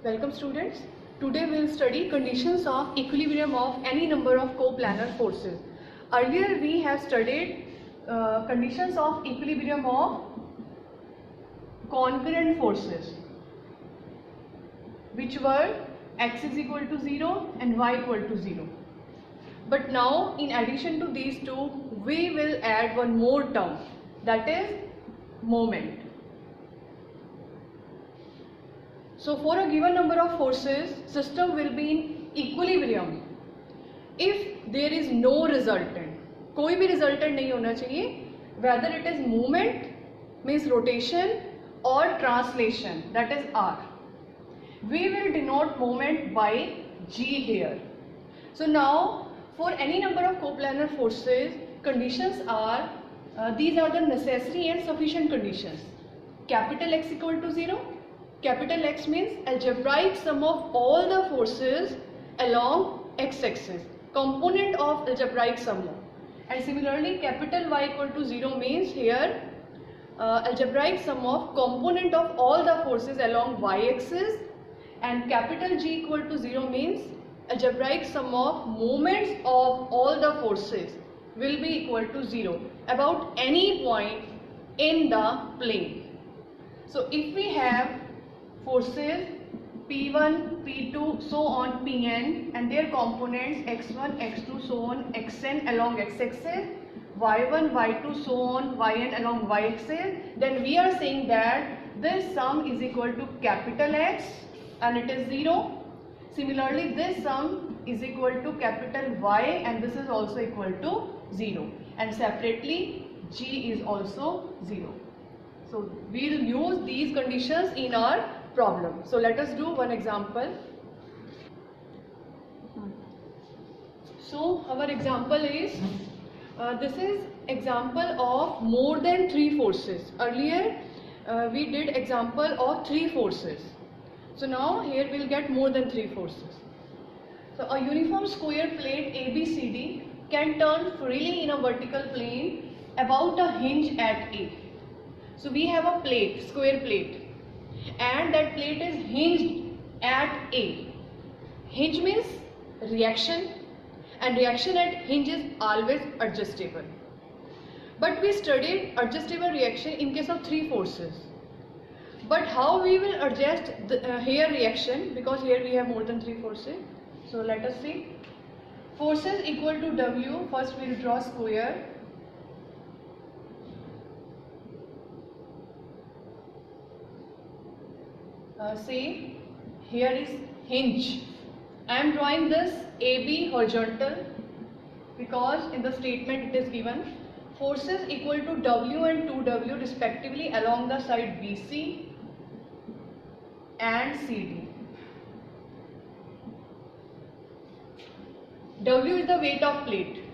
Welcome students. Today we will study conditions of equilibrium of any number of coplanar forces. Earlier we have studied conditions of equilibrium of concurrent forces, which were x is equal to 0 and y equal to 0. But now in addition to these two, we will add one more term, that is moment. So for a given number of forces, system will be in equilibrium if there is no resultant. कोई भी resultant नहीं होना चाहिए, whether it is movement means rotation or translation, that is R. We will denote moment by G here. So now for any number of coplanar forces, conditions are these are the necessary and sufficient conditions. Capital X equal to 0. Capital X means algebraic sum of all the forces along x-axis, component of algebraic sum. And similarly, capital Y equal to 0 means here algebraic sum of component of all the forces along y-axis, and capital G equal to 0 means algebraic sum of moments of all the forces will be equal to 0 about any point in the plane. So if we have forces P1, P2, so on Pn and their components x1, x2, so on xn along x-axis, y1, y2, so on yn along y-axis, then we are saying that this sum is equal to capital X and it is 0. Similarly, this sum is equal to capital Y and this is also equal to 0. And separately, G is also 0. So we will use these conditions in our problem. So let us do one example. So our example is, this is example of more than 3 forces. Earlier we did example of 3 forces. So now here we will get more than 3 forces. So a uniform square plate ABCD can turn freely in a vertical plane about a hinge at A. So we have a plate, square plate, and that plate is hinged at A. Hinge means reaction, and reaction at hinge is always adjustable. But we studied adjustable reaction in case of 3 forces. But how we will adjust the, here reaction, because here we have more than 3 forces. So let us see. Forces equal to W, first we will draw square. Say here is hinge. I am drawing this AB horizontal because in the statement it is given forces equal to W and 2W respectively along the side BC and CD. W is the weight of plate,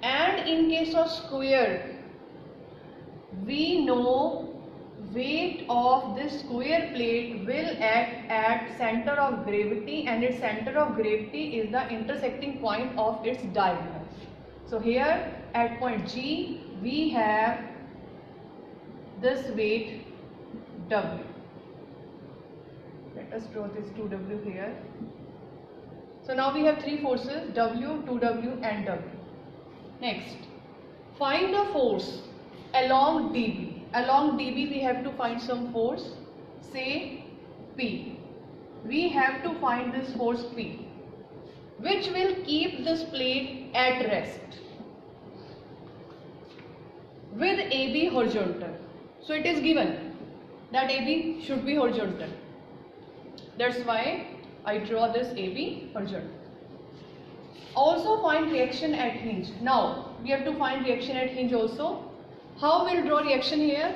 and in case of square we know weight of this square plate will act at center of gravity, and its center of gravity is the intersecting point of its diagonal. So here at point G we have this weight W. Let us draw this 2W here. So now we have 3 forces, W, 2W and W. Next, find the force along DB. Along DB we have to find some force, say P. We have to find this force P, which will keep this plate at rest with AB horizontal. So it is given that AB should be horizontal. That's why I draw this AB horizontal. Also find reaction at hinge. Now we have to find reaction at hinge also. How we will draw reaction here?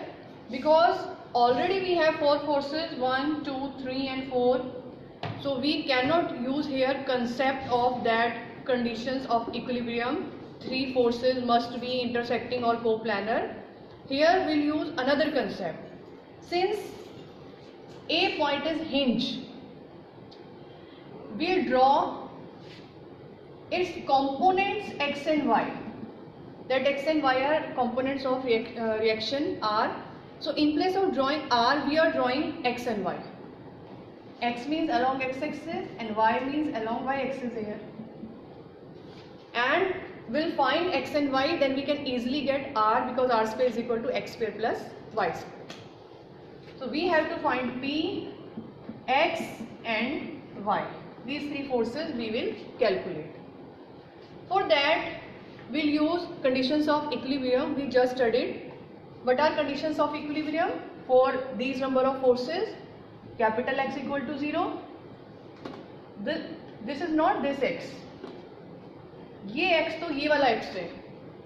Because already we have 4 forces, 1, 2, 3 and 4. So we cannot use here concept of that conditions of equilibrium. 3 forces must be intersecting or coplanar. Here we will use another concept. Since A point is hinge, we will draw its components x and y. That x and y are components of reaction R. So in place of drawing R, we are drawing x and y. x means along x axis and y means along y axis here, and we'll find x and y, then we can easily get r, because r square is equal to x square plus y square. So we have to find p, x and y. These three forces we will calculate. For that we'll use conditions of equilibrium. We just studied. What are conditions of equilibrium for these number of forces? Capital X equal to 0. This is not this x. ये x तो ये वाला x है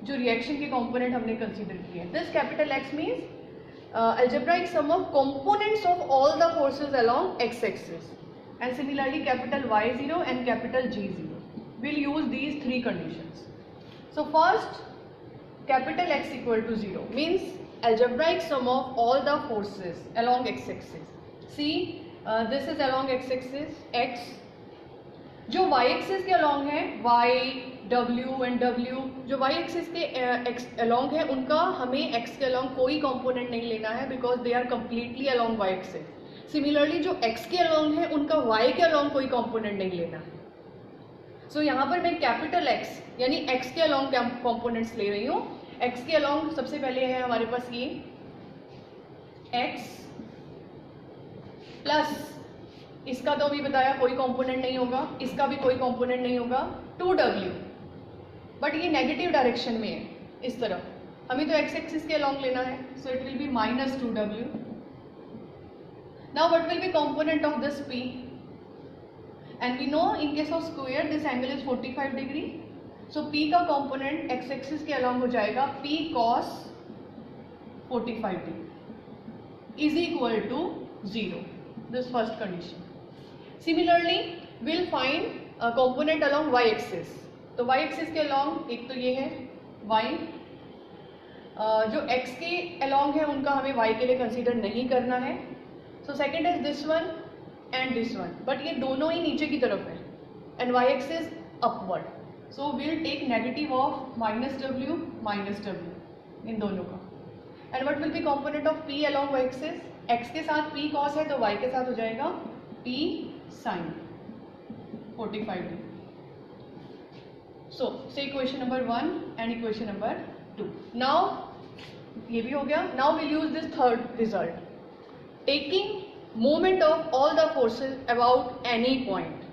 जो reaction के component हमने consider किए हैं. This capital x means algebraic sum of components of all the forces along x axis, and similarly capital Y0 and capital G0. We'll use these three conditions. So first, capital X equal to 0 means algebraic sum of all the forces along x axis. See, this is along x axis x. जो y axis के along है y, w and w, जो y axis के along है उनका हमें x के along कोई कंपोनेंट नहीं लेना है, because they are completely along y axis. Similarly जो x के अलॉन्ग है उनका y के अलॉन्ग कोई कंपोनेंट नहीं लेना है. सो यहाँ पर मैं कैपिटल x यानी x के अलॉन्ग कंपोनेंट्स ले रही हूँ. x के अलॉन्ग सबसे पहले है हमारे पास ये x प्लस, इसका तो अभी बताया कोई कंपोनेंट नहीं होगा, इसका भी कोई कंपोनेंट नहीं होगा, 2w, बट ये नेगेटिव डायरेक्शन में है इस तरफ, हमें तो x एक्सिस के अलॉन्ग लेना है. So it will be minus 2w. Now what will be component of this p, and we know in case of square this angle is 45 degree. सो p का कंपोनेंट x एक्सिस के along हो जाएगा p cos 45 degree is equal to 0. This first condition. Similarly, we'll find a component along y axis. तो y axis के along एक तो ये है y, जो x के along है उनका हमें y के लिए कंसीडर नहीं करना है. So second is this one and this one, but ये दोनों ही नीचे की तरफ है and y axis upward. So we'll take negative of minus w इन दोनों का. And what will be component of p along y axis? x के साथ p cos है तो y के साथ हो जाएगा p sin 45 degree. So say equation number 1 and equation number 2. Now ये भी हो गया. Now we'll use this third result. Taking moment of all the forces about any point.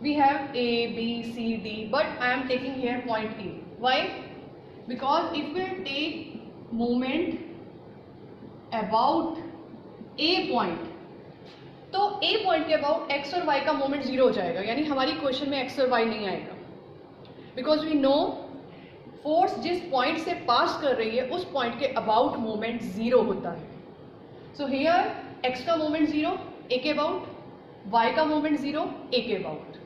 We have A, B, C, D, but I am taking here point A. Why? Because if we take moment about A point, तो A point के about x और y का moment 0 हो जाएगा, यानी हमारी question में x और y नहीं आएगा, बिकॉज वी नो फोर्स जिस पॉइंट से पास कर रही है उस पॉइंट के अबाउट मोमेंट 0 होता है. सो हियर x का मोमेंट 0 A के अबाउट, y का मोमेंट 0 A के अबाउट.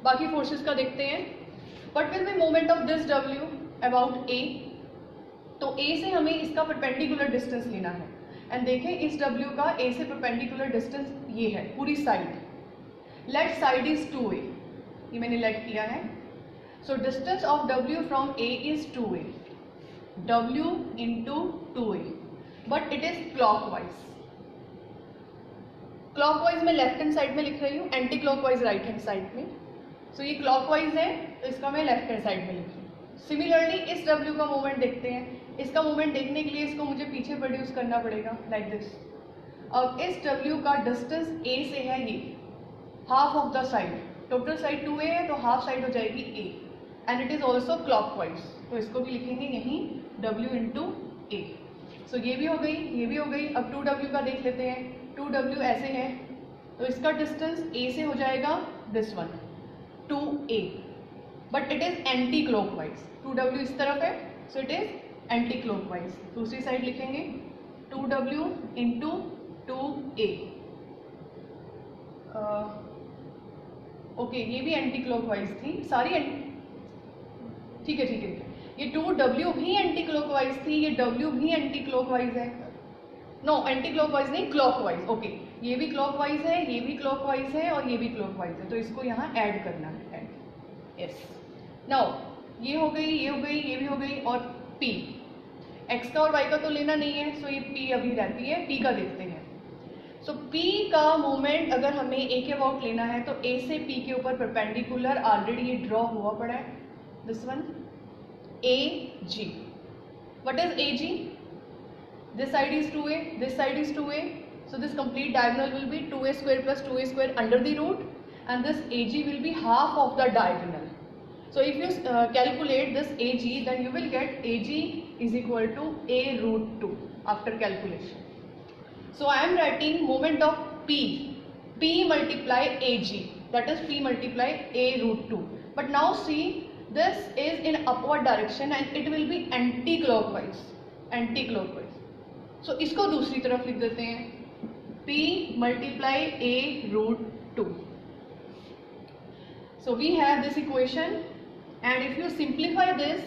बाकी फोर्सेस का देखते हैं. But will be moment of this w about A. तो A से हमें इसका परपेंडिकुलर डिस्टेंस लेना है, एंड देखें इस W का A से परपेंडिकुलर डिस्टेंस ये है पूरी side. Late side is 2a, ये मैंने लेट किया है. So distance of W from A is 2a, W into 2a, but it is clockwise. Clockwise मैं लेफ्ट हैंड साइड में लिख रही हूँ, anti clockwise right hand side में. सो ये क्लॉकवाइज है तो इसका मैं लेफ्ट हैंड साइड में लिख रही हूँ. सिमिलरली इस W का मोमेंट देखते हैं. इसका मोमेंट देखने के लिए इसको मुझे पीछे प्रोड्यूस करना पड़ेगा लाइक दिस. अब इस W का डिस्टेंस A से है ये half of the side. Total side 2a है तो हाफ साइड हो जाएगी A, and it is also clockwise. तो इसको भी लिखेंगे यहीं W इंटू A. सो ये भी हो गई, ये भी हो गई. अब 2W का देख लेते हैं. 2W ऐसे है तो इसका डिस्टेंस A से हो जाएगा this one 2a, but it is anti clockwise. 2W इस तरफ है so it is anti clockwise. दूसरी साइड लिखेंगे 2W इंटू 2a. ओके, ये भी एंटी क्लॉकवाइज थी सारी. ठीक है ठीक है. ये 2W भी एंटी क्लॉकवाइज थी, ये W भी एंटी क्लॉकवाइज है. नो, एंटी क्लॉकवाइज नहीं, क्लॉकवाइज. ओके, ये भी क्लॉकवाइज है, ये भी क्लॉकवाइज है और ये भी क्लॉकवाइज है. तो इसको यहाँ ऐड करना है. यस. नाउ ये हो गई, ये हो गई, ये भी हो गई. और P, x का और y का तो लेना नहीं है, सो ये P अभी रहती है. P का देखते हैं. सो P का मोमेंट अगर हमें A के अबाउट लेना है तो A से P के ऊपर परपेंडिकुलर ऑलरेडी ये ड्रॉ हुआ पड़ा है, this one AG. What is AG? This side is 2A, this side is 2A. So this complete diagonal will be 2A square plus 2A square under the root, and this AG will be half of the diagonal. So if you calculate this AG, then you will get AG is equal to A root 2 after calculation. So I am writing moment of P multiply AG, that is P multiply A root 2. But now see, this is in upward direction and it will be anti-clockwise. So इसको दूसरी तरफ लिख देते हैं, P multiply A root 2. So we have this equation, and if you simplify this,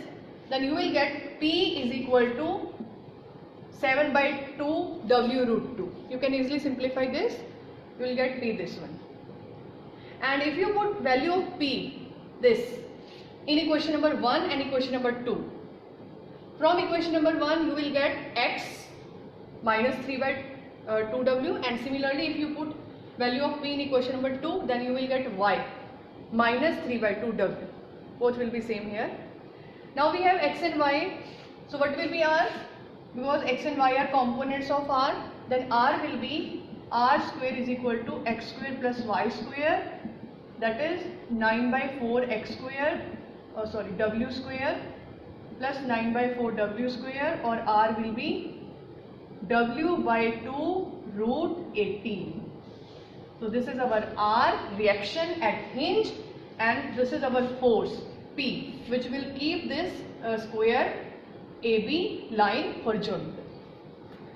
then you will get P is equal to 7 by 2 W root 2. You can easily simplify this, you will get P this one. And if you put value of P, this, in equation number 1 and equation number 2, from equation number 1 you will get X minus 3 by 2W, and similarly if you put value of P in equation number 2, then you will get Y minus 3 by 2W. Both will be same here. Now we have X and Y. So what will be R? Because X and Y are components of R, then R will be R square is equal to X square plus Y square, that is 9 by 4 X square, W square plus 9 by 4 W square, or R will be W by 2 root 18. So this is our R, reaction at hinge, and this is our force P, which will keep this square AB line horizontal.